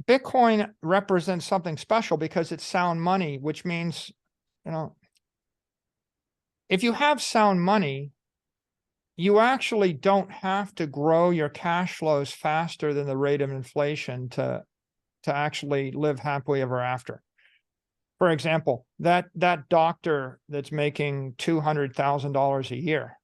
Bitcoin represents something special because it's sound money, which means, you know, if you have sound money, you actually don't have to grow your cash flows faster than the rate of inflation to actually live happily ever after. For example, that doctor that's making $200,000 a year,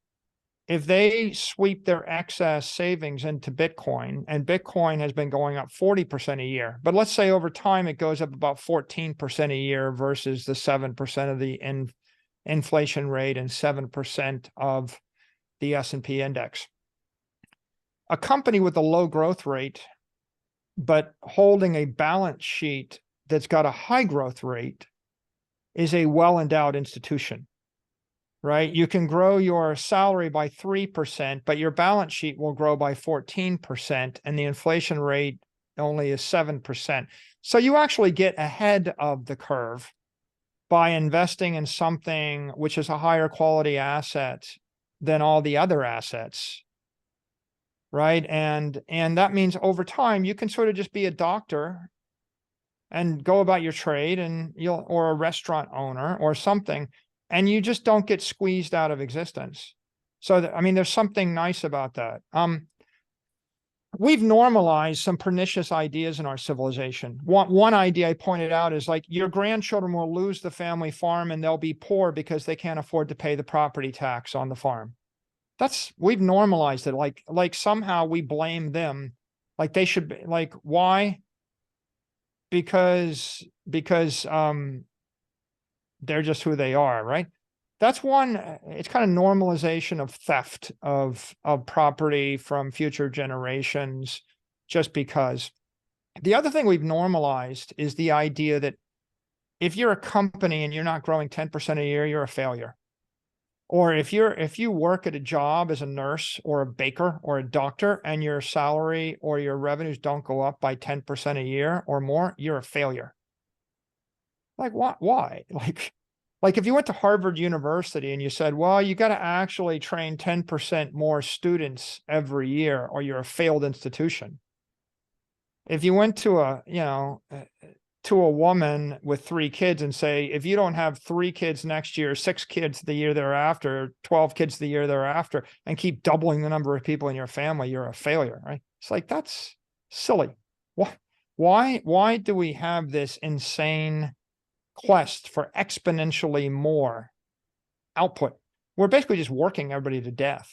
if they sweep their excess savings into Bitcoin, and Bitcoin has been going up 40% a year, but let's say over time it goes up about 14% a year versus the 7% of the inflation rate and 7% of the S&P index. A company with a low growth rate, but holding a balance sheet that's got a high growth rate, is a well-endowed institution, right? You can grow your salary by 3%, but your balance sheet will grow by 14%, and the inflation rate only is 7%. So you actually get ahead of the curve by investing in something which is a higher quality asset than all the other assets, right? And that means over time, you can sort of just be a doctor and go about your trade, and or a restaurant owner or something, and you just don't get squeezed out of existence. So, I mean, there's something nice about that. We've normalized some pernicious ideas in our civilization. One idea I pointed out is like, your grandchildren will lose the family farm and they'll be poor because they can't afford to pay the property tax on the farm. We've normalized it. Like somehow we blame them. Like they should be, like, why? Because they're just who they are, right? That's one. It's kind of normalization of theft of property from future generations, just because. The other thing we've normalized is the idea that if you're a company and you're not growing 10% a year, you're a failure. Or if you work at a job as a nurse or a baker or a doctor and your salary or your revenues don't go up by 10% a year or more, you're a failure. Like what? Why? Like if you went to Harvard University and you said, well, you got to actually train 10% more students every year or you're a failed institution. If you went to to a woman with 3 kids and say, if you don't have 3 kids next year, 6 kids the year thereafter, 12 kids the year thereafter, and keep doubling the number of people in your family, you're a failure, right? It's like, that's silly. Why do we have this insane quest for exponentially more output? We're basically just working everybody to death.